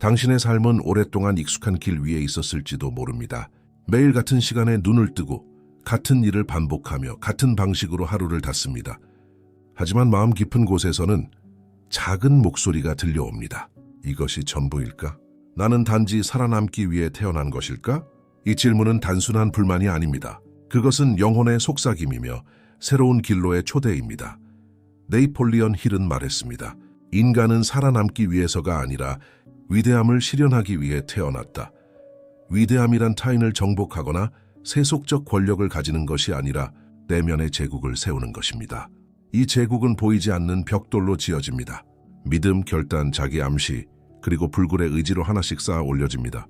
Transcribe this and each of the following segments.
당신의 삶은 오랫동안 익숙한 길 위에 있었을지도 모릅니다. 매일 같은 시간에 눈을 뜨고 같은 일을 반복하며 같은 방식으로 하루를 닫습니다. 하지만 마음 깊은 곳에서는 작은 목소리가 들려옵니다. 이것이 전부일까? 나는 단지 살아남기 위해 태어난 것일까? 이 질문은 단순한 불만이 아닙니다. 그것은 영혼의 속삭임이며 새로운 길로의 초대입니다. 네이폴리언 힐은 말했습니다. 인간은 살아남기 위해서가 아니라 위대함을 실현하기 위해 태어났다. 위대함이란 타인을 정복하거나 세속적 권력을 가지는 것이 아니라 내면의 제국을 세우는 것입니다. 이 제국은 보이지 않는 벽돌로 지어집니다. 믿음, 결단, 자기 암시, 그리고 불굴의 의지로 하나씩 쌓아 올려집니다.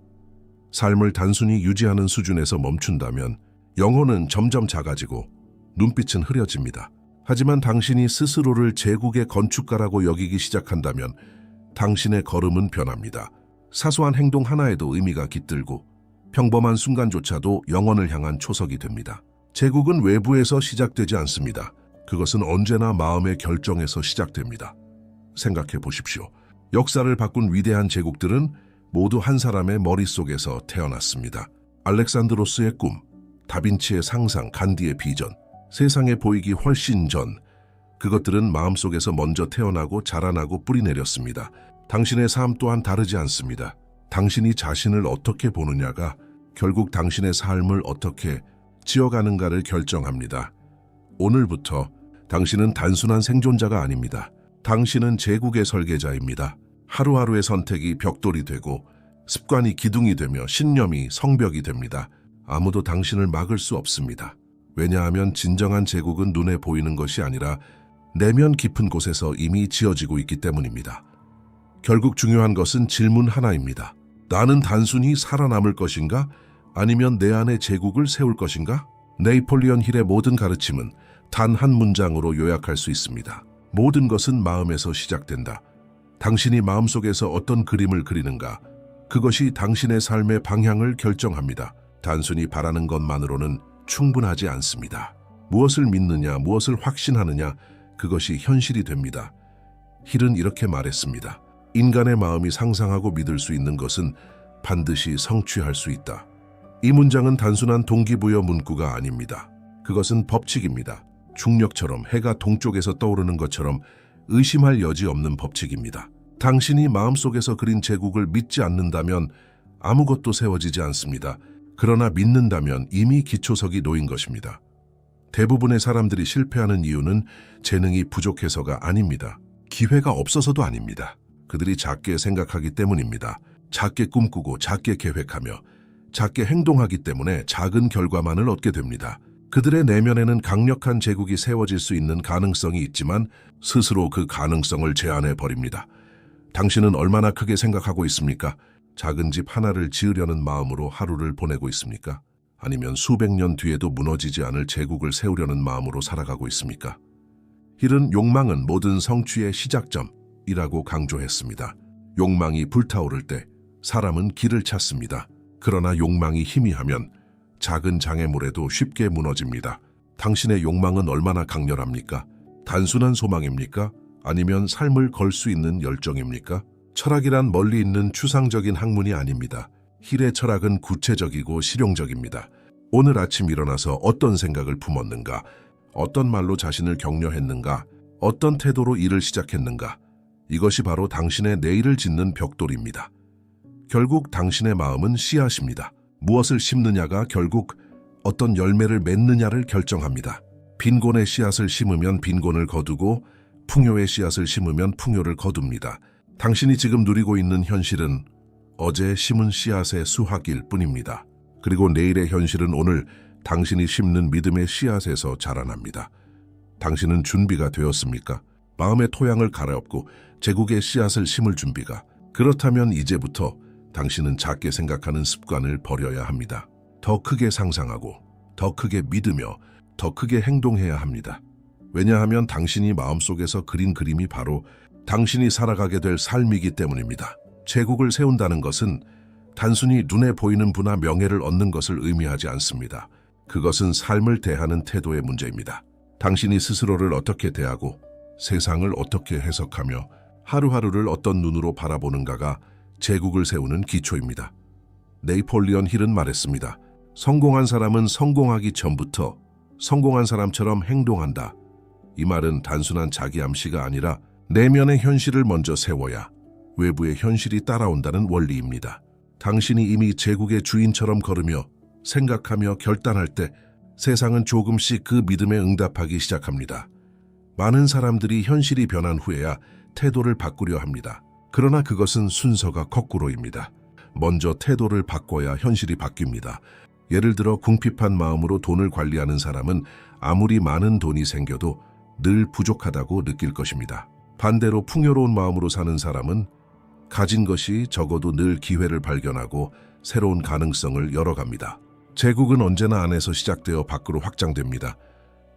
삶을 단순히 유지하는 수준에서 멈춘다면 영혼은 점점 작아지고 눈빛은 흐려집니다. 하지만 당신이 스스로를 제국의 건축가라고 여기기 시작한다면 당신의 걸음은 변합니다. 사소한 행동 하나에도 의미가 깃들고 평범한 순간조차도 영혼을 향한 초석이 됩니다. 제국은 외부에서 시작되지 않습니다. 그것은 언제나 마음의 결정에서 시작됩니다. 생각해 보십시오. 역사를 바꾼 위대한 제국들은 모두 한 사람의 머릿속에서 태어났습니다. 알렉산드로스의 꿈, 다빈치의 상상, 간디의 비전, 세상에 보이기 훨씬 전 그것들은 마음속에서 먼저 태어나고 자라나고 뿌리내렸습니다. 당신의 삶 또한 다르지 않습니다. 당신이 자신을 어떻게 보느냐가 결국 당신의 삶을 어떻게 지어가는가를 결정합니다. 오늘부터 당신은 단순한 생존자가 아닙니다. 당신은 제국의 설계자입니다. 하루하루의 선택이 벽돌이 되고 습관이 기둥이 되며 신념이 성벽이 됩니다. 아무도 당신을 막을 수 없습니다. 왜냐하면 진정한 제국은 눈에 보이는 것이 아니라 내면 깊은 곳에서 이미 지어지고 있기 때문입니다. 결국 중요한 것은 질문 하나입니다. 나는 단순히 살아남을 것인가? 아니면 내 안에 제국을 세울 것인가? 네이폴리언 힐의 모든 가르침은 단 한 문장으로 요약할 수 있습니다. 모든 것은 마음에서 시작된다. 당신이 마음속에서 어떤 그림을 그리는가? 그것이 당신의 삶의 방향을 결정합니다. 단순히 바라는 것만으로는 충분하지 않습니다. 무엇을 믿느냐, 무엇을 확신하느냐, 그것이 현실이 됩니다. 힐은 이렇게 말했습니다. 인간의 마음이 상상하고 믿을 수 있는 것은 반드시 성취할 수 있다. 이 문장은 단순한 동기부여 문구가 아닙니다. 그것은 법칙입니다. 중력처럼 해가 동쪽에서 떠오르는 것처럼 의심할 여지 없는 법칙입니다. 당신이 마음속에서 그린 제국을 믿지 않는다면 아무것도 세워지지 않습니다. 그러나 믿는다면 이미 기초석이 놓인 것입니다. 대부분의 사람들이 실패하는 이유는 재능이 부족해서가 아닙니다. 기회가 없어서도 아닙니다. 그들이 작게 생각하기 때문입니다. 작게 꿈꾸고 작게 계획하며 작게 행동하기 때문에 작은 결과만을 얻게 됩니다. 그들의 내면에는 강력한 제국이 세워질 수 있는 가능성이 있지만 스스로 그 가능성을 제한해 버립니다. 당신은 얼마나 크게 생각하고 있습니까? 작은 집 하나를 지으려는 마음으로 하루를 보내고 있습니까? 아니면 수백 년 뒤에도 무너지지 않을 제국을 세우려는 마음으로 살아가고 있습니까? 힐은 욕망은 모든 성취의 시작점이라고 강조했습니다. 욕망이 불타오를 때 사람은 길을 찾습니다. 그러나 욕망이 희미하면 작은 장애물에도 쉽게 무너집니다. 당신의 욕망은 얼마나 강렬합니까? 단순한 소망입니까? 아니면 삶을 걸 수 있는 열정입니까? 철학이란 멀리 있는 추상적인 학문이 아닙니다. 힐의 철학은 구체적이고 실용적입니다. 오늘 아침 일어나서 어떤 생각을 품었는가? 어떤 말로 자신을 격려했는가? 어떤 태도로 일을 시작했는가? 이것이 바로 당신의 내일을 짓는 벽돌입니다. 결국 당신의 마음은 씨앗입니다. 무엇을 심느냐가 결국 어떤 열매를 맺느냐를 결정합니다. 빈곤의 씨앗을 심으면 빈곤을 거두고 풍요의 씨앗을 심으면 풍요를 거둡니다. 당신이 지금 누리고 있는 현실은 어제 심은 씨앗의 수확일 뿐입니다. 그리고 내일의 현실은 오늘 당신이 심는 믿음의 씨앗에서 자라납니다. 당신은 준비가 되었습니까? 마음의 토양을 갈아엎고 제국의 씨앗을 심을 준비가. 그렇다면 이제부터 당신은 작게 생각하는 습관을 버려야 합니다. 더 크게 상상하고 더 크게 믿으며 더 크게 행동해야 합니다. 왜냐하면 당신이 마음속에서 그린 그림이 바로 당신이 살아가게 될 삶이기 때문입니다. 제국을 세운다는 것은 단순히 눈에 보이는 부나 명예를 얻는 것을 의미하지 않습니다. 그것은 삶을 대하는 태도의 문제입니다. 당신이 스스로를 어떻게 대하고 세상을 어떻게 해석하며 하루하루를 어떤 눈으로 바라보는가가 제국을 세우는 기초입니다. 네이폴리언 힐은 말했습니다. 성공한 사람은 성공하기 전부터 성공한 사람처럼 행동한다. 이 말은 단순한 자기 암시가 아니라 내면의 현실을 먼저 세워야 외부의 현실이 따라온다는 원리입니다. 당신이 이미 제국의 주인처럼 걸으며 생각하며 결단할 때 세상은 조금씩 그 믿음에 응답하기 시작합니다. 많은 사람들이 현실이 변한 후에야 태도를 바꾸려 합니다. 그러나 그것은 순서가 거꾸로입니다. 먼저 태도를 바꿔야 현실이 바뀝니다. 예를 들어 궁핍한 마음으로 돈을 관리하는 사람은 아무리 많은 돈이 생겨도 늘 부족하다고 느낄 것입니다. 반대로 풍요로운 마음으로 사는 사람은 가진 것이 적어도 늘 기회를 발견하고 새로운 가능성을 열어갑니다. 제국은 언제나 안에서 시작되어 밖으로 확장됩니다.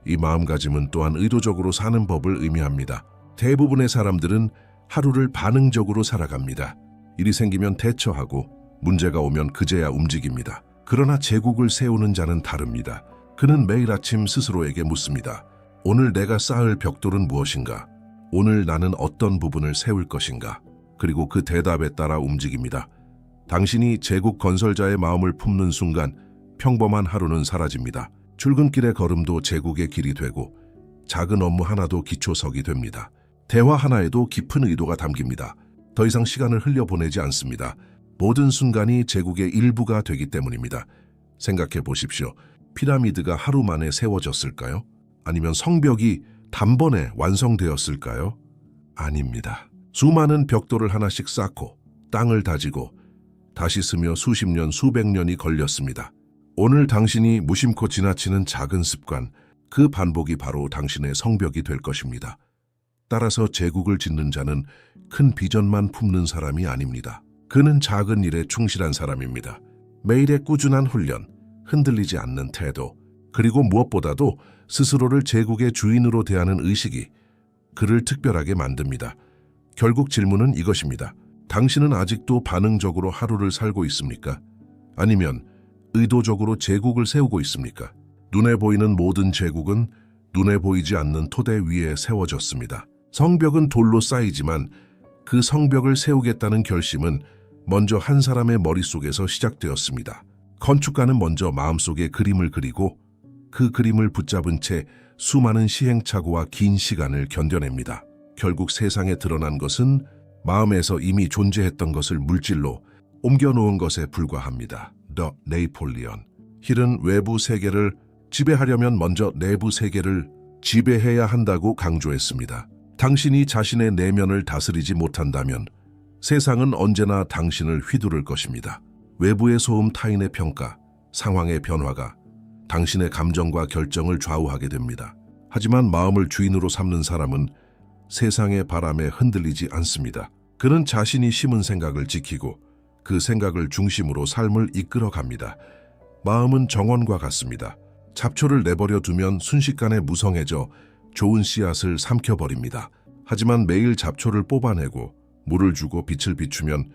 이 마음가짐은 또한 의도적으로 사는 법을 의미합니다. 대부분의 사람들은 하루를 반응적으로 살아갑니다. 일이 생기면 대처하고 문제가 오면 그제야 움직입니다. 그러나 제국을 세우는 자는 다릅니다. 그는 매일 아침 스스로에게 묻습니다. 오늘 내가 쌓을 벽돌은 무엇인가? 오늘 나는 어떤 부분을 세울 것인가? 그리고 그 대답에 따라 움직입니다. 당신이 제국 건설자의 마음을 품는 순간 평범한 하루는 사라집니다. 출근길의 걸음도 제국의 길이 되고 작은 업무 하나도 기초석이 됩니다. 대화 하나에도 깊은 의도가 담깁니다. 더 이상 시간을 흘려보내지 않습니다. 모든 순간이 제국의 일부가 되기 때문입니다. 생각해 보십시오. 피라미드가 하루 만에 세워졌을까요? 아니면 성벽이 단번에 완성되었을까요? 아닙니다. 수많은 벽돌을 하나씩 쌓고 땅을 다지고 다시 쓰며 수십 년, 수백 년이 걸렸습니다. 오늘 당신이 무심코 지나치는 작은 습관, 그 반복이 바로 당신의 성벽이 될 것입니다. 따라서 제국을 짓는 자는 큰 비전만 품는 사람이 아닙니다. 그는 작은 일에 충실한 사람입니다. 매일의 꾸준한 훈련, 흔들리지 않는 태도, 그리고 무엇보다도 스스로를 제국의 주인으로 대하는 의식이 그를 특별하게 만듭니다. 결국 질문은 이것입니다. 당신은 아직도 반응적으로 하루를 살고 있습니까? 아니면 의도적으로 제국을 세우고 있습니까? 눈에 보이는 모든 제국은 눈에 보이지 않는 토대 위에 세워졌습니다. 성벽은 돌로 쌓이지만 그 성벽을 세우겠다는 결심은 먼저 한 사람의 머릿속에서 시작되었습니다. 건축가는 먼저 마음속에 그림을 그리고 그 그림을 붙잡은 채 수많은 시행착오와 긴 시간을 견뎌냅니다. 결국 세상에 드러난 것은 마음에서 이미 존재했던 것을 물질로 옮겨놓은 것에 불과합니다. 더 네이폴리언 힐은 외부 세계를 지배하려면 먼저 내부 세계를 지배해야 한다고 강조했습니다. 당신이 자신의 내면을 다스리지 못한다면 세상은 언제나 당신을 휘두를 것입니다. 외부의 소음, 타인의 평가, 상황의 변화가 당신의 감정과 결정을 좌우하게 됩니다. 하지만 마음을 주인으로 삼는 사람은 세상의 바람에 흔들리지 않습니다. 그는 자신이 심은 생각을 지키고 그 생각을 중심으로 삶을 이끌어갑니다. 마음은 정원과 같습니다. 잡초를 내버려 두면 순식간에 무성해져 좋은 씨앗을 삼켜버립니다. 하지만 매일 잡초를 뽑아내고 물을 주고 빛을 비추면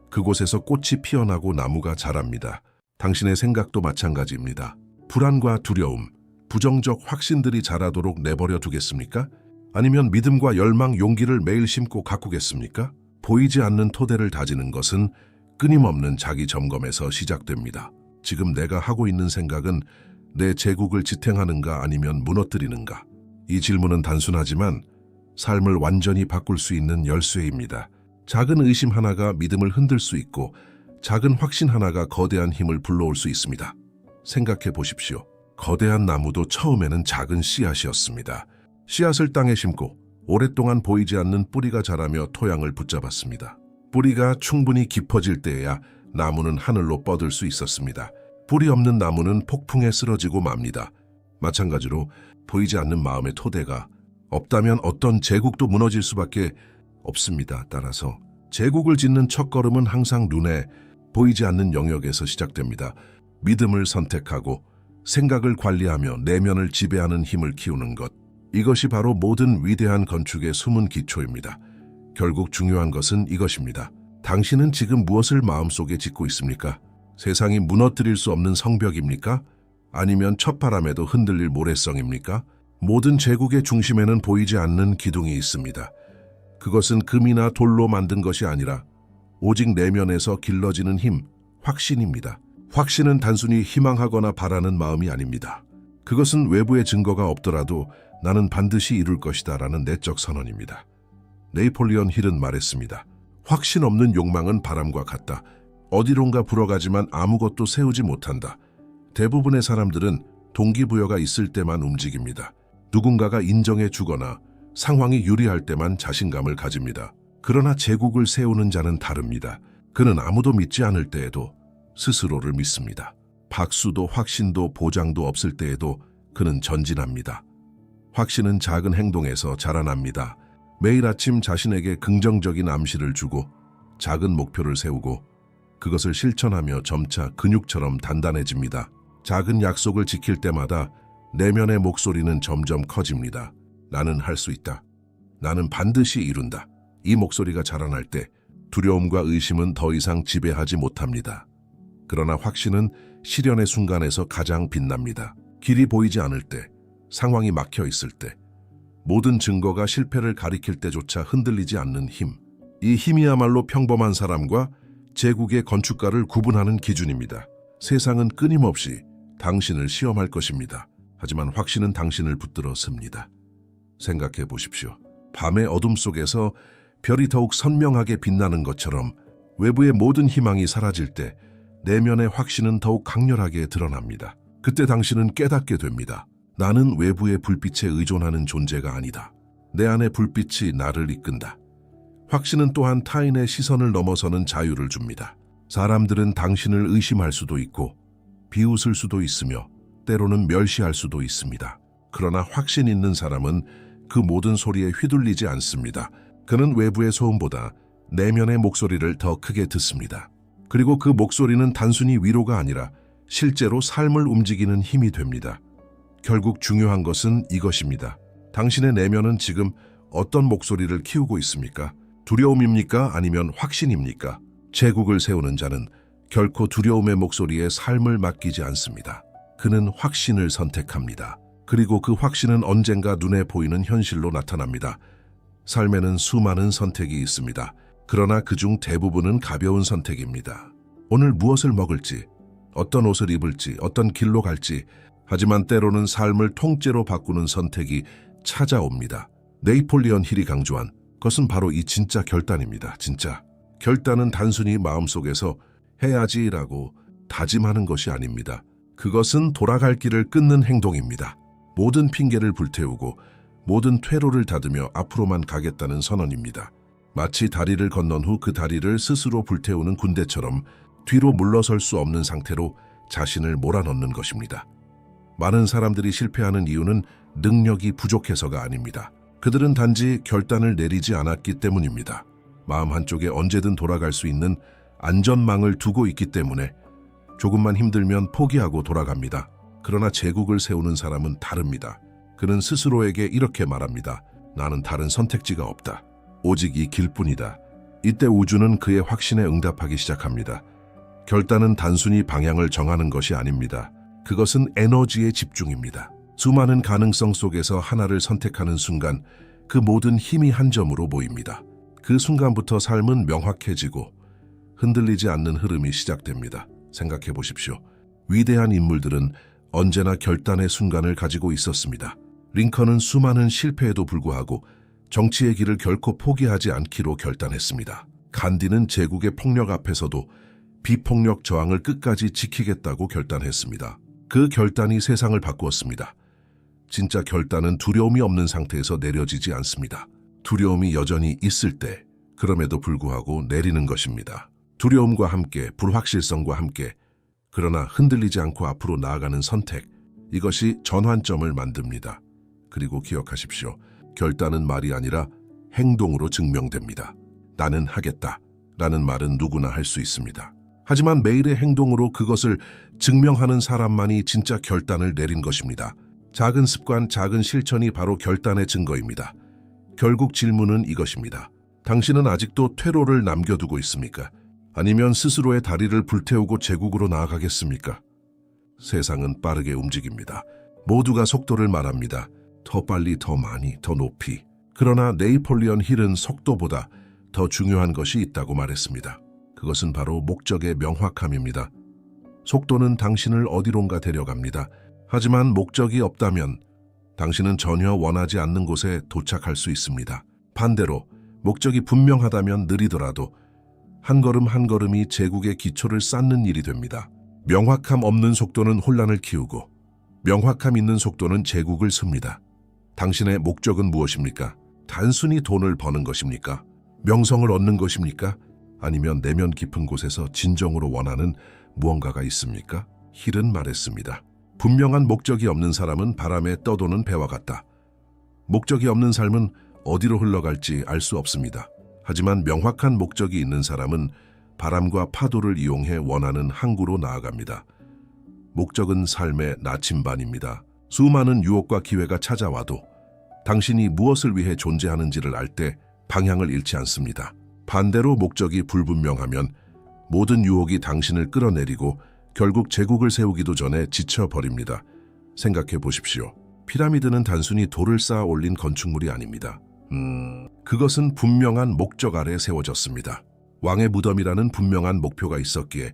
그곳에서 꽃이 피어나고 나무가 자랍니다. 당신의 생각도 마찬가지입니다. 불안과 두려움, 부정적 확신들이 자라도록 내버려 두겠습니까? 아니면 믿음과 열망, 용기를 매일 심고 가꾸겠습니까? 보이지 않는 토대를 다지는 것은 끊임없는 자기 점검에서 시작됩니다. 지금 내가 하고 있는 생각은 내 제국을 지탱하는가 아니면 무너뜨리는가? 이 질문은 단순하지만 삶을 완전히 바꿀 수 있는 열쇠입니다. 작은 의심 하나가 믿음을 흔들 수 있고 작은 확신 하나가 거대한 힘을 불러올 수 있습니다. 생각해 보십시오. 거대한 나무도 처음에는 작은 씨앗이었습니다. 씨앗을 땅에 심고 오랫동안 보이지 않는 뿌리가 자라며 토양을 붙잡았습니다. 뿌리가 충분히 깊어질 때에야 나무는 하늘로 뻗을 수 있었습니다. 뿌리 없는 나무는 폭풍에 쓰러지고 맙니다. 마찬가지로 보이지 않는 마음의 토대가 없다면 어떤 제국도 무너질 수밖에 없습니다. 따라서 제국을 짓는 첫걸음은 항상 눈에 보이지 않는 영역에서 시작됩니다. 믿음을 선택하고 생각을 관리하며 내면을 지배하는 힘을 키우는 것. 이것이 바로 모든 위대한 건축의 숨은 기초입니다. 결국 중요한 것은 이것입니다. 당신은 지금 무엇을 마음속에 짓고 있습니까? 세상이 무너뜨릴 수 없는 성벽입니까? 아니면 첫바람에도 흔들릴 모래성입니까? 모든 제국의 중심에는 보이지 않는 기둥이 있습니다. 그것은 금이나 돌로 만든 것이 아니라 오직 내면에서 길러지는 힘, 확신입니다. 확신은 단순히 희망하거나 바라는 마음이 아닙니다. 그것은 외부의 증거가 없더라도 나는 반드시 이룰 것이다 라는 내적 선언입니다. 네이폴리온 힐은 말했습니다. 확신 없는 욕망은 바람과 같다. 어디론가 불어가지만 아무것도 세우지 못한다. 대부분의 사람들은 동기부여가 있을 때만 움직입니다. 누군가가 인정해 주거나 상황이 유리할 때만 자신감을 가집니다. 그러나 제국을 세우는 자는 다릅니다. 그는 아무도 믿지 않을 때에도 스스로를 믿습니다. 박수도 확신도 보장도 없을 때에도 그는 전진합니다. 확신은 작은 행동에서 자라납니다. 매일 아침 자신에게 긍정적인 암시를 주고 작은 목표를 세우고 그것을 실천하며 점차 근육처럼 단단해집니다. 작은 약속을 지킬 때마다 내면의 목소리는 점점 커집니다. 나는 할 수 있다. 나는 반드시 이룬다. 이 목소리가 자라날 때 두려움과 의심은 더 이상 지배하지 못합니다. 그러나 확신은 시련의 순간에서 가장 빛납니다. 길이 보이지 않을 때, 상황이 막혀 있을 때, 모든 증거가 실패를 가리킬 때조차 흔들리지 않는 힘. 이 힘이야말로 평범한 사람과 제국의 건축가를 구분하는 기준입니다. 세상은 끊임없이 당신을 시험할 것입니다. 하지만 확신은 당신을 붙들어 씁니다. 생각해 보십시오. 밤의 어둠 속에서 별이 더욱 선명하게 빛나는 것처럼 외부의 모든 희망이 사라질 때 내면의 확신은 더욱 강렬하게 드러납니다. 그때 당신은 깨닫게 됩니다. 나는 외부의 불빛에 의존하는 존재가 아니다. 내 안의 불빛이 나를 이끈다. 확신은 또한 타인의 시선을 넘어서는 자유를 줍니다. 사람들은 당신을 의심할 수도 있고 비웃을 수도 있으며 때로는 멸시할 수도 있습니다. 그러나 확신 있는 사람은 그 모든 소리에 휘둘리지 않습니다. 그는 외부의 소음보다 내면의 목소리를 더 크게 듣습니다. 그리고 그 목소리는 단순히 위로가 아니라 실제로 삶을 움직이는 힘이 됩니다. 결국 중요한 것은 이것입니다. 당신의 내면은 지금 어떤 목소리를 키우고 있습니까? 두려움입니까? 아니면 확신입니까? 제국을 세우는 자는 결코 두려움의 목소리에 삶을 맡기지 않습니다. 그는 확신을 선택합니다. 그리고 그 확신은 언젠가 눈에 보이는 현실로 나타납니다. 삶에는 수많은 선택이 있습니다. 그러나 그중 대부분은 가벼운 선택입니다. 오늘 무엇을 먹을지, 어떤 옷을 입을지, 어떤 길로 갈지, 하지만 때로는 삶을 통째로 바꾸는 선택이 찾아옵니다. 네이폴리온 힐이 강조한 것은 바로 이 진짜 결단입니다. 진짜. 결단은 단순히 마음속에서 해야지라고 다짐하는 것이 아닙니다. 그것은 돌아갈 길을 끊는 행동입니다. 모든 핑계를 불태우고 모든 퇴로를 닫으며 앞으로만 가겠다는 선언입니다. 마치 다리를 건넌 후 그 다리를 스스로 불태우는 군대처럼 뒤로 물러설 수 없는 상태로 자신을 몰아넣는 것입니다. 많은 사람들이 실패하는 이유는 능력이 부족해서가 아닙니다. 그들은 단지 결단을 내리지 않았기 때문입니다. 마음 한쪽에 언제든 돌아갈 수 있는 안전망을 두고 있기 때문에 조금만 힘들면 포기하고 돌아갑니다. 그러나 제국을 세우는 사람은 다릅니다. 그는 스스로에게 이렇게 말합니다. 나는 다른 선택지가 없다. 오직 이 길뿐이다. 이때 우주는 그의 확신에 응답하기 시작합니다. 결단은 단순히 방향을 정하는 것이 아닙니다. 그것은 에너지의 집중입니다. 수많은 가능성 속에서 하나를 선택하는 순간 그 모든 힘이 한 점으로 모입니다. 그 순간부터 삶은 명확해지고 흔들리지 않는 흐름이 시작됩니다. 생각해 보십시오. 위대한 인물들은 언제나 결단의 순간을 가지고 있었습니다. 링컨은 수많은 실패에도 불구하고 정치의 길을 결코 포기하지 않기로 결단했습니다. 간디는 제국의 폭력 앞에서도 비폭력 저항을 끝까지 지키겠다고 결단했습니다. 그 결단이 세상을 바꾸었습니다. 진짜 결단은 두려움이 없는 상태에서 내려지지 않습니다. 두려움이 여전히 있을 때, 그럼에도 불구하고 내리는 것입니다. 두려움과 함께, 불확실성과 함께, 그러나 흔들리지 않고 앞으로 나아가는 선택, 이것이 전환점을 만듭니다. 그리고 기억하십시오. 결단은 말이 아니라 행동으로 증명됩니다. 나는 하겠다 라는 말은 누구나 할 수 있습니다. 하지만 매일의 행동으로 그것을 증명하는 사람만이 진짜 결단을 내린 것입니다. 작은 습관, 작은 실천이 바로 결단의 증거입니다. 결국 질문은 이것입니다. 당신은 아직도 퇴로를 남겨두고 있습니까? 아니면 스스로의 다리를 불태우고 제국으로 나아가겠습니까? 세상은 빠르게 움직입니다. 모두가 속도를 말합니다. 더 빨리, 더 많이, 더 높이. 그러나 네이폴리온 힐은 속도보다 더 중요한 것이 있다고 말했습니다. 그것은 바로 목적의 명확함입니다. 속도는 당신을 어디론가 데려갑니다. 하지만 목적이 없다면 당신은 전혀 원하지 않는 곳에 도착할 수 있습니다. 반대로 목적이 분명하다면 느리더라도 한 걸음 한 걸음이 제국의 기초를 쌓는 일이 됩니다. 명확함 없는 속도는 혼란을 키우고 명확함 있는 속도는 제국을 습니다. 당신의 목적은 무엇입니까? 단순히 돈을 버는 것입니까? 명성을 얻는 것입니까? 아니면 내면 깊은 곳에서 진정으로 원하는 무언가가 있습니까? 힐은 말했습니다. 분명한 목적이 없는 사람은 바람에 떠도는 배와 같다. 목적이 없는 삶은 어디로 흘러갈지 알 수 없습니다. 하지만 명확한 목적이 있는 사람은 바람과 파도를 이용해 원하는 항구로 나아갑니다. 목적은 삶의 나침반입니다. 수많은 유혹과 기회가 찾아와도 당신이 무엇을 위해 존재하는지를 알 때 방향을 잃지 않습니다. 반대로 목적이 불분명하면 모든 유혹이 당신을 끌어내리고 결국 제국을 세우기도 전에 지쳐버립니다. 생각해 보십시오. 피라미드는 단순히 돌을 쌓아 올린 건축물이 아닙니다. 그것은 분명한 목적 아래 세워졌습니다. 왕의 무덤이라는 분명한 목표가 있었기에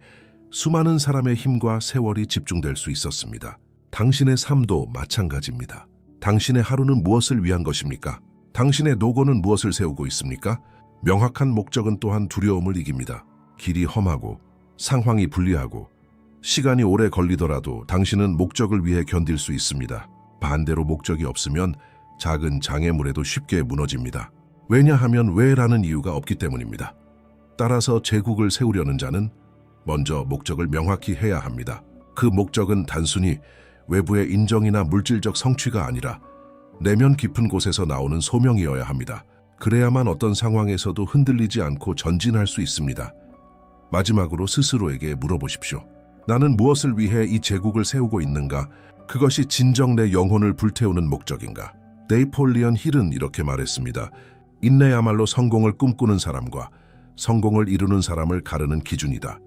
수많은 사람의 힘과 세월이 집중될 수 있었습니다. 당신의 삶도 마찬가지입니다. 당신의 하루는 무엇을 위한 것입니까? 당신의 노고는 무엇을 세우고 있습니까? 명확한 목적은 또한 두려움을 이깁니다. 길이 험하고 상황이 불리하고 시간이 오래 걸리더라도 당신은 목적을 위해 견딜 수 있습니다. 반대로 목적이 없으면 작은 장애물에도 쉽게 무너집니다. 왜냐하면 왜라는 이유가 없기 때문입니다. 따라서 제국을 세우려는 자는 먼저 목적을 명확히 해야 합니다. 그 목적은 단순히 외부의 인정이나 물질적 성취가 아니라 내면 깊은 곳에서 나오는 소명이어야 합니다. 그래야만 어떤 상황에서도 흔들리지 않고 전진할 수 있습니다. 마지막으로 스스로에게 물어보십시오. 나는 무엇을 위해 이 제국을 세우고 있는가? 그것이 진정 내 영혼을 불태우는 목적인가? 네이폴리언 힐은 이렇게 말했습니다. 인내야말로 성공을 꿈꾸는 사람과 성공을 이루는 사람을 가르는 기준이다.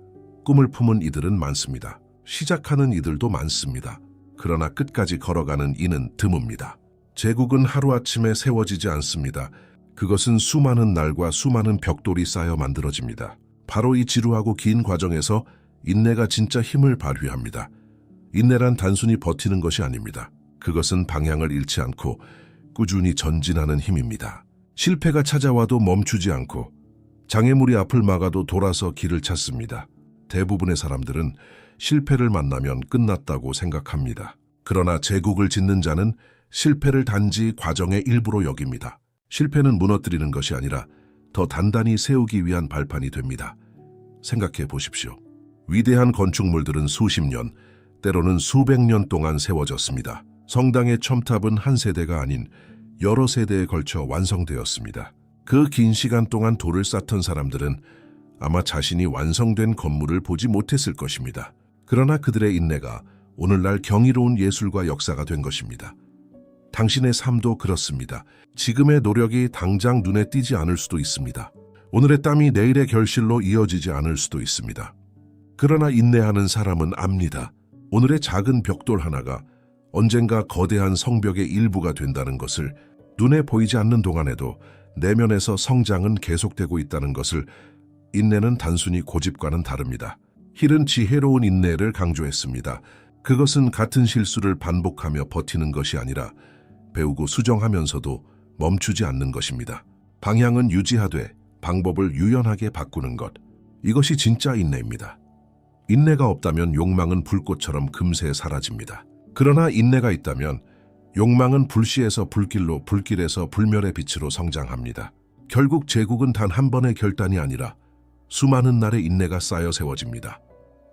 꿈을 품은 이들은 많습니다. 시작하는 이들도 많습니다. 그러나 끝까지 걸어가는 이는 드뭅니다. 제국은 하루아침에 세워지지 않습니다. 그것은 수많은 날과 수많은 벽돌이 쌓여 만들어집니다. 바로 이 지루하고 긴 과정에서 인내가 진짜 힘을 발휘합니다. 인내란 단순히 버티는 것이 아닙니다. 그것은 방향을 잃지 않고 꾸준히 전진하는 힘입니다. 실패가 찾아와도 멈추지 않고 장애물이 앞을 막아도 돌아서 길을 찾습니다. 대부분의 사람들은 실패를 만나면 끝났다고 생각합니다. 그러나 제국을 짓는 자는 실패를 단지 과정의 일부로 여깁니다. 실패는 무너뜨리는 것이 아니라 더 단단히 세우기 위한 발판이 됩니다. 생각해 보십시오. 위대한 건축물들은 수십 년, 때로는 수백 년 동안 세워졌습니다. 성당의 첨탑은 한 세대가 아닌 여러 세대에 걸쳐 완성되었습니다. 그 긴 시간 동안 돌을 쌓던 사람들은 아마 자신이 완성된 건물을 보지 못했을 것입니다. 그러나 그들의 인내가 오늘날 경이로운 예술과 역사가 된 것입니다. 당신의 삶도 그렇습니다. 지금의 노력이 당장 눈에 띄지 않을 수도 있습니다. 오늘의 땀이 내일의 결실로 이어지지 않을 수도 있습니다. 그러나 인내하는 사람은 압니다. 오늘의 작은 벽돌 하나가 언젠가 거대한 성벽의 일부가 된다는 것을, 눈에 보이지 않는 동안에도 내면에서 성장은 계속되고 있다는 것을. 인내는 단순히 고집과는 다릅니다. 힐은 지혜로운 인내를 강조했습니다. 그것은 같은 실수를 반복하며 버티는 것이 아니라 배우고 수정하면서도 멈추지 않는 것입니다. 방향은 유지하되 방법을 유연하게 바꾸는 것. 이것이 진짜 인내입니다. 인내가 없다면 욕망은 불꽃처럼 금세 사라집니다. 그러나 인내가 있다면 욕망은 불씨에서 불길로, 불길에서 불멸의 빛으로 성장합니다. 결국 제국은 단 한 번의 결단이 아니라 수많은 날의 인내가 쌓여 세워집니다.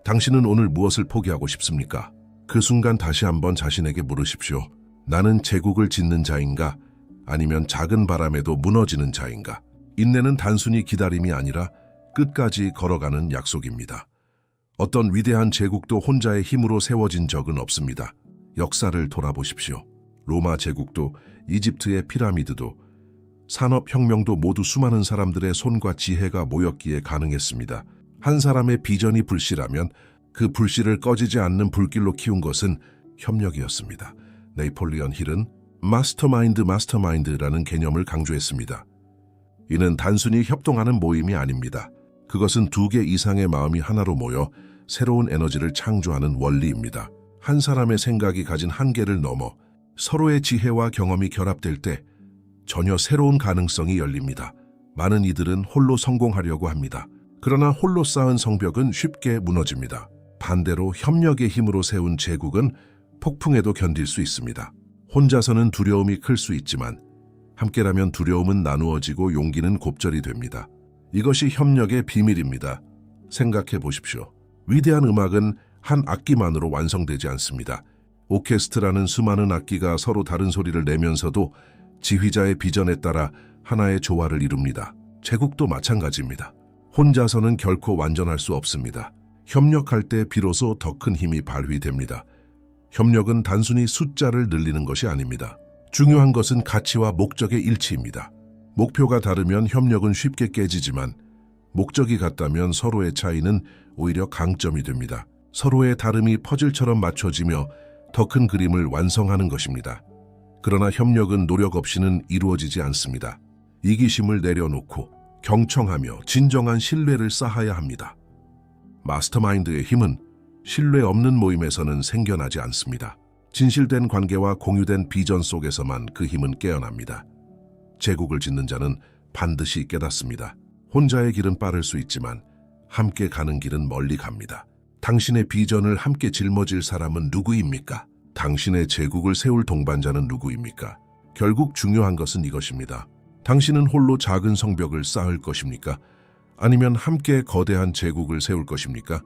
당신은 오늘 무엇을 포기하고 싶습니까? 그 순간 다시 한번 자신에게 물으십시오. 나는 제국을 짓는 자인가? 아니면 작은 바람에도 무너지는 자인가? 인내는 단순히 기다림이 아니라 끝까지 걸어가는 약속입니다. 어떤 위대한 제국도 혼자의 힘으로 세워진 적은 없습니다. 역사를 돌아보십시오. 로마 제국도, 이집트의 피라미드도, 산업혁명도 모두 수많은 사람들의 손과 지혜가 모였기에 가능했습니다. 한 사람의 비전이 불씨라면 그 불씨를 꺼지지 않는 불길로 키운 것은 협력이었습니다. 네이폴리언 힐은 마스터마인드라는 개념을 강조했습니다. 이는 단순히 협동하는 모임이 아닙니다. 그것은 두 개 이상의 마음이 하나로 모여 새로운 에너지를 창조하는 원리입니다. 한 사람의 생각이 가진 한계를 넘어 서로의 지혜와 경험이 결합될 때 전혀 새로운 가능성이 열립니다. 많은 이들은 홀로 성공하려고 합니다. 그러나 홀로 쌓은 성벽은 쉽게 무너집니다. 반대로 협력의 힘으로 세운 제국은 폭풍에도 견딜 수 있습니다. 혼자서는 두려움이 클 수 있지만 함께라면 두려움은 나누어지고 용기는 곱절이 됩니다. 이것이 협력의 비밀입니다. 생각해 보십시오. 위대한 음악은 한 악기만으로 완성되지 않습니다. 오케스트라는 수많은 악기가 서로 다른 소리를 내면서도 지휘자의 비전에 따라 하나의 조화를 이룹니다. 제국도 마찬가지입니다. 혼자서는 결코 완전할 수 없습니다. 협력할 때 비로소 더 큰 힘이 발휘됩니다. 협력은 단순히 숫자를 늘리는 것이 아닙니다. 중요한 것은 가치와 목적의 일치입니다. 목표가 다르면 협력은 쉽게 깨지지만 목적이 같다면 서로의 차이는 오히려 강점이 됩니다. 서로의 다름이 퍼즐처럼 맞춰지며 더 큰 그림을 완성하는 것입니다. 그러나 협력은 노력 없이는 이루어지지 않습니다. 이기심을 내려놓고 경청하며 진정한 신뢰를 쌓아야 합니다. 마스터마인드의 힘은 신뢰 없는 모임에서는 생겨나지 않습니다. 진실된 관계와 공유된 비전 속에서만 그 힘은 깨어납니다. 제국을 짓는 자는 반드시 깨닫습니다. 혼자의 길은 빠를 수 있지만 함께 가는 길은 멀리 갑니다. 당신의 비전을 함께 짊어질 사람은 누구입니까? 당신의 제국을 세울 동반자는 누구입니까? 결국 중요한 것은 이것입니다. 당신은 홀로 작은 성벽을 쌓을 것입니까? 아니면 함께 거대한 제국을 세울 것입니까?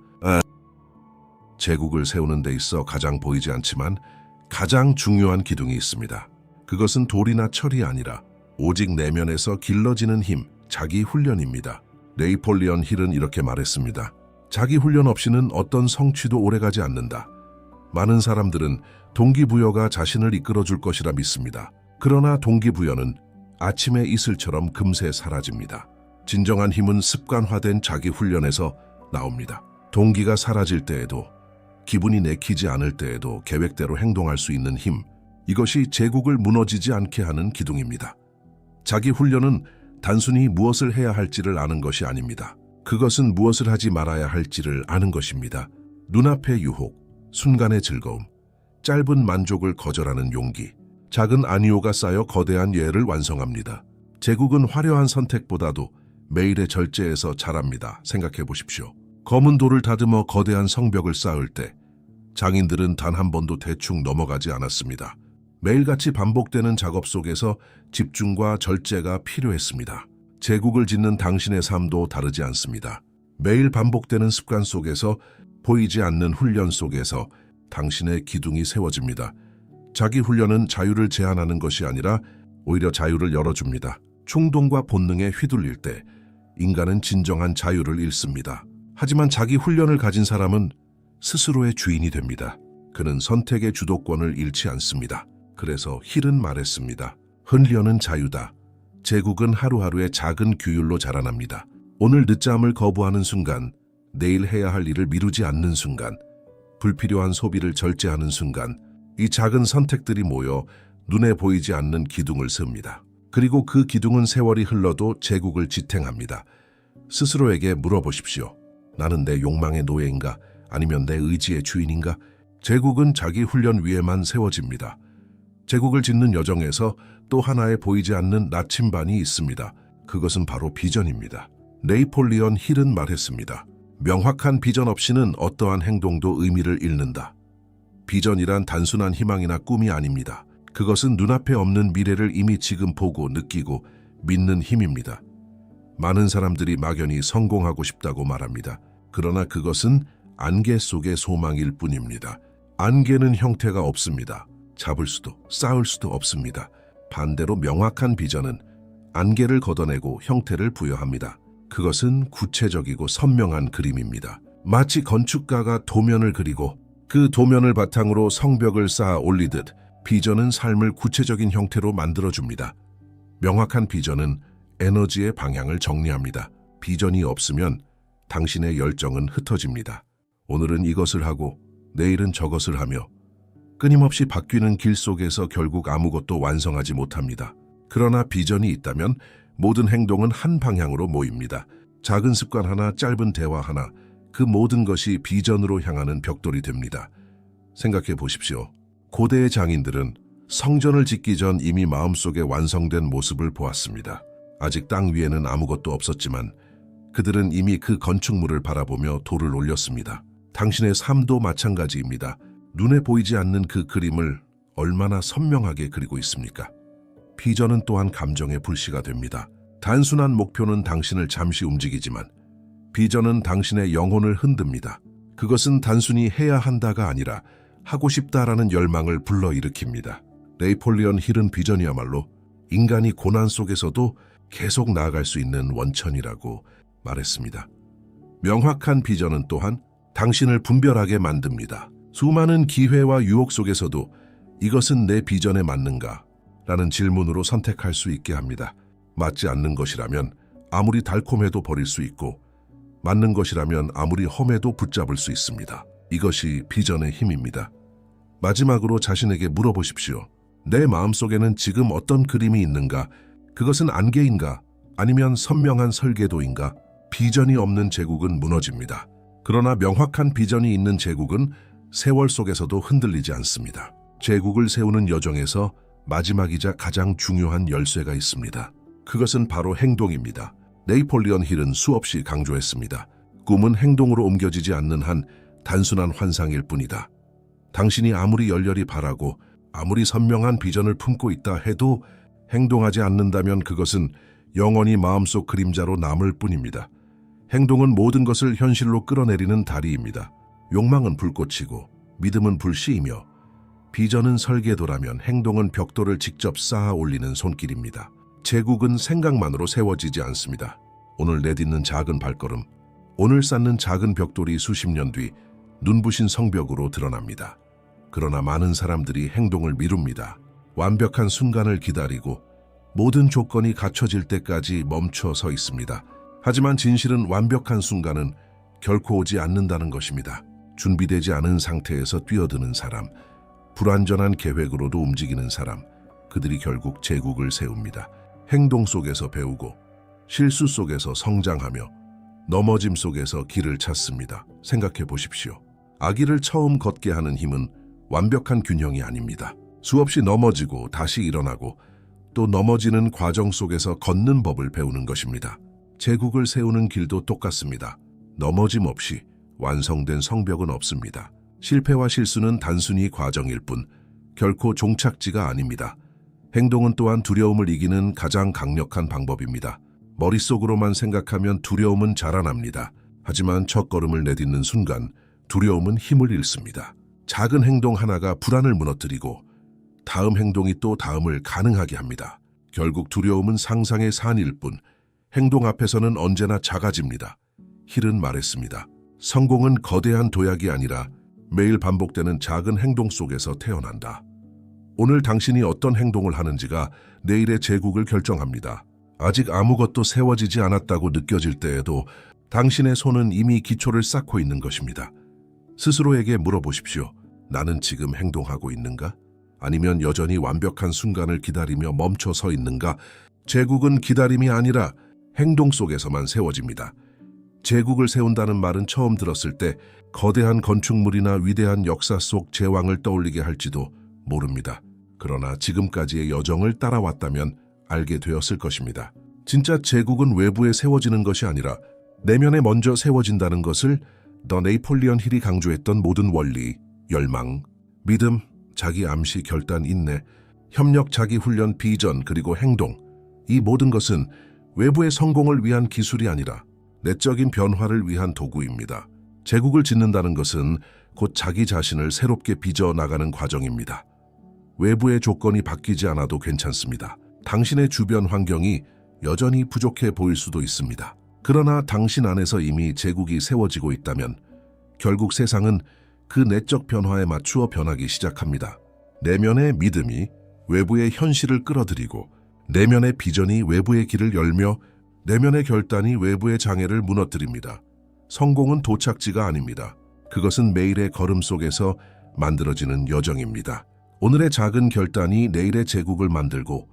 제국을 세우는 데 있어 가장 보이지 않지만 가장 중요한 기둥이 있습니다. 그것은 돌이나 철이 아니라 오직 내면에서 길러지는 힘, 자기 훈련입니다. 네이폴리언 힐은 이렇게 말했습니다. 자기 훈련 없이는 어떤 성취도 오래가지 않는다. 많은 사람들은 동기부여가 자신을 이끌어줄 것이라 믿습니다. 그러나 동기부여는 아침의 이슬처럼 금세 사라집니다. 진정한 힘은 습관화된 자기 훈련에서 나옵니다. 동기가 사라질 때에도, 기분이 내키지 않을 때에도 계획대로 행동할 수 있는 힘, 이것이 제국을 무너지지 않게 하는 기둥입니다. 자기 훈련은 단순히 무엇을 해야 할지를 아는 것이 아닙니다. 그것은 무엇을 하지 말아야 할지를 아는 것입니다. 눈앞의 유혹, 순간의 즐거움, 짧은 만족을 거절하는 용기, 작은 아니오가 쌓여 거대한 예를 완성합니다. 제국은 화려한 선택보다도 매일의 절제에서 자랍니다. 생각해 보십시오. 검은 돌을 다듬어 거대한 성벽을 쌓을 때 장인들은 단 한 번도 대충 넘어가지 않았습니다. 매일같이 반복되는 작업 속에서 집중과 절제가 필요했습니다. 제국을 짓는 당신의 삶도 다르지 않습니다. 매일 반복되는 습관 속에서, 보이지 않는 훈련 속에서 당신의 기둥이 세워집니다. 자기 훈련은 자유를 제한하는 것이 아니라 오히려 자유를 열어줍니다. 충동과 본능에 휘둘릴 때 인간은 진정한 자유를 잃습니다. 하지만 자기 훈련을 가진 사람은 스스로의 주인이 됩니다. 그는 선택의 주도권을 잃지 않습니다. 그래서 힐은 말했습니다. 훈련은 자유다. 제국은 하루하루의 작은 규율로 자라납니다. 오늘 늦잠을 거부하는 순간, 내일 해야 할 일을 미루지 않는 순간, 불필요한 소비를 절제하는 순간, 이 작은 선택들이 모여 눈에 보이지 않는 기둥을 세웁니다. 그리고 그 기둥은 세월이 흘러도 제국을 지탱합니다. 스스로에게 물어보십시오. 나는 내 욕망의 노예인가? 아니면 내 의지의 주인인가? 제국은 자기 훈련 위에만 세워집니다. 제국을 짓는 여정에서 또 하나의 보이지 않는 나침반이 있습니다. 그것은 바로 비전입니다. 네이폴리언 힐은 말했습니다. 명확한 비전 없이는 어떠한 행동도 의미를 잃는다. 비전이란 단순한 희망이나 꿈이 아닙니다. 그것은 눈앞에 없는 미래를 이미 지금 보고 느끼고 믿는 힘입니다. 많은 사람들이 막연히 성공하고 싶다고 말합니다. 그러나 그것은 안개 속의 소망일 뿐입니다. 안개는 형태가 없습니다. 잡을 수도 쌓을 수도 없습니다. 반대로 명확한 비전은 안개를 걷어내고 형태를 부여합니다. 그것은 구체적이고 선명한 그림입니다. 마치 건축가가 도면을 그리고 그 도면을 바탕으로 성벽을 쌓아 올리듯 비전은 삶을 구체적인 형태로 만들어줍니다. 명확한 비전은 에너지의 방향을 정리합니다. 비전이 없으면 당신의 열정은 흩어집니다. 오늘은 이것을 하고 내일은 저것을 하며 끊임없이 바뀌는 길 속에서 결국 아무것도 완성하지 못합니다. 그러나 비전이 있다면 모든 행동은 한 방향으로 모입니다. 작은 습관 하나, 짧은 대화 하나, 그 모든 것이 비전으로 향하는 벽돌이 됩니다. 생각해 보십시오. 고대의 장인들은 성전을 짓기 전 이미 마음속에 완성된 모습을 보았습니다. 아직 땅 위에는 아무것도 없었지만 그들은 이미 그 건축물을 바라보며 돌을 올렸습니다. 당신의 삶도 마찬가지입니다. 눈에 보이지 않는 그 그림을 얼마나 선명하게 그리고 있습니까? 비전은 또한 감정의 불씨가 됩니다. 단순한 목표는 당신을 잠시 움직이지만 비전은 당신의 영혼을 흔듭니다. 그것은 단순히 해야 한다가 아니라 하고 싶다라는 열망을 불러일으킵니다. 네이폴리언 힐은 비전이야말로 인간이 고난 속에서도 계속 나아갈 수 있는 원천이라고 말했습니다. 명확한 비전은 또한 당신을 분별하게 만듭니다. 수많은 기회와 유혹 속에서도 이것은 내 비전에 맞는가? 라는 질문으로 선택할 수 있게 합니다. 맞지 않는 것이라면 아무리 달콤해도 버릴 수 있고 맞는 것이라면 아무리 험해도 붙잡을 수 있습니다. 이것이 비전의 힘입니다. 마지막으로 자신에게 물어보십시오. 내 마음속에는 지금 어떤 그림이 있는가? 그것은 안개인가? 아니면 선명한 설계도인가? 비전이 없는 제국은 무너집니다. 그러나 명확한 비전이 있는 제국은 세월 속에서도 흔들리지 않습니다. 제국을 세우는 여정에서 마지막이자 가장 중요한 열쇠가 있습니다. 그것은 바로 행동입니다. 네이폴리언 힐은 수없이 강조했습니다. 꿈은 행동으로 옮겨지지 않는 한 단순한 환상일 뿐이다. 당신이 아무리 열렬히 바라고 아무리 선명한 비전을 품고 있다 해도 행동하지 않는다면 그것은 영원히 마음속 그림자로 남을 뿐입니다. 행동은 모든 것을 현실로 끌어내리는 다리입니다. 욕망은 불꽃이고 믿음은 불씨이며 비전은 설계도라면 행동은 벽돌을 직접 쌓아 올리는 손길입니다. 제국은 생각만으로 세워지지 않습니다. 오늘 내딛는 작은 발걸음, 오늘 쌓는 작은 벽돌이 수십 년 뒤 눈부신 성벽으로 드러납니다. 그러나 많은 사람들이 행동을 미룹니다. 완벽한 순간을 기다리고 모든 조건이 갖춰질 때까지 멈춰 서 있습니다. 하지만 진실은 완벽한 순간은 결코 오지 않는다는 것입니다. 준비되지 않은 상태에서 뛰어드는 사람, 불완전한 계획으로도 움직이는 사람, 그들이 결국 제국을 세웁니다. 행동 속에서 배우고 실수 속에서 성장하며 넘어짐 속에서 길을 찾습니다. 생각해 보십시오. 아기를 처음 걷게 하는 힘은 완벽한 균형이 아닙니다. 수없이 넘어지고 다시 일어나고 또 넘어지는 과정 속에서 걷는 법을 배우는 것입니다. 제국을 세우는 길도 똑같습니다. 넘어짐 없이 완성된 성벽은 없습니다. 실패와 실수는 단순히 과정일 뿐 결코 종착지가 아닙니다. 행동은 또한 두려움을 이기는 가장 강력한 방법입니다. 머릿속으로만 생각하면 두려움은 자라납니다. 하지만 첫걸음을 내딛는 순간 두려움은 힘을 잃습니다. 작은 행동 하나가 불안을 무너뜨리고 다음 행동이 또 다음을 가능하게 합니다. 결국 두려움은 상상의 산일 뿐 행동 앞에서는 언제나 작아집니다. 힐은 말했습니다. 성공은 거대한 도약이 아니라 매일 반복되는 작은 행동 속에서 태어난다. 오늘 당신이 어떤 행동을 하는지가 내일의 제국을 결정합니다. 아직 아무것도 세워지지 않았다고 느껴질 때에도 당신의 손은 이미 기초를 쌓고 있는 것입니다. 스스로에게 물어보십시오. 나는 지금 행동하고 있는가? 아니면 여전히 완벽한 순간을 기다리며 멈춰 서 있는가? 제국은 기다림이 아니라 행동 속에서만 세워집니다. 제국을 세운다는 말은 처음 들었을 때 거대한 건축물이나 위대한 역사 속 제왕을 떠올리게 할지도 모릅니다. 그러나 지금까지의 여정을 따라왔다면 알게 되었을 것입니다. 진짜 제국은 외부에 세워지는 것이 아니라 내면에 먼저 세워진다는 것을 더 네이폴리언 힐이 강조했던 모든 원리, 열망, 믿음, 자기 암시, 결단, 인내, 협력, 자기 훈련, 비전, 그리고 행동, 이 모든 것은 외부의 성공을 위한 기술이 아니라 내적인 변화를 위한 도구입니다. 제국을 짓는다는 것은 곧 자기 자신을 새롭게 빚어 나가는 과정입니다. 외부의 조건이 바뀌지 않아도 괜찮습니다. 당신의 주변 환경이 여전히 부족해 보일 수도 있습니다. 그러나 당신 안에서 이미 제국이 세워지고 있다면 결국 세상은 그 내적 변화에 맞추어 변하기 시작합니다. 내면의 믿음이 외부의 현실을 끌어들이고 내면의 비전이 외부의 길을 열며 내면의 결단이 외부의 장애를 무너뜨립니다. 성공은 도착지가 아닙니다. 그것은 매일의 걸음 속에서 만들어지는 여정입니다. 오늘의 작은 결단이 내일의 제국을 만들고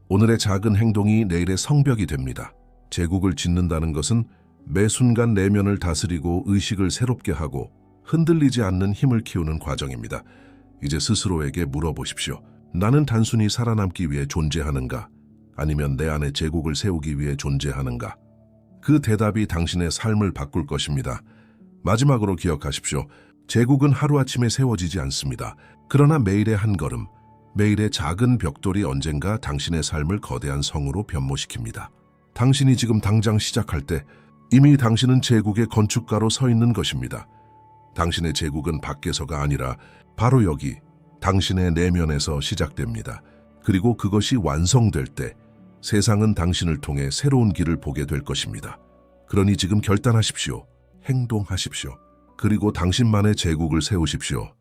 오늘의 작은 행동이 내일의 성벽이 됩니다. 제국을 짓는다는 것은 매 순간 내면을 다스리고 의식을 새롭게 하고 흔들리지 않는 힘을 키우는 과정입니다. 이제 스스로에게 물어보십시오. 나는 단순히 살아남기 위해 존재하는가? 아니면 내 안에 제국을 세우기 위해 존재하는가? 그 대답이 당신의 삶을 바꿀 것입니다. 마지막으로 기억하십시오. 제국은 하루아침에 세워지지 않습니다. 그러나 매일의 한 걸음, 매일의 작은 벽돌이 언젠가 당신의 삶을 거대한 성으로 변모시킵니다. 당신이 지금 당장 시작할 때 이미 당신은 제국의 건축가로 서 있는 것입니다. 당신의 제국은 밖에서가 아니라 바로 여기 당신의 내면에서 시작됩니다. 그리고 그것이 완성될 때 세상은 당신을 통해 새로운 길을 보게 될 것입니다. 그러니 지금 결단하십시오. 행동하십시오. 그리고 당신만의 제국을 세우십시오.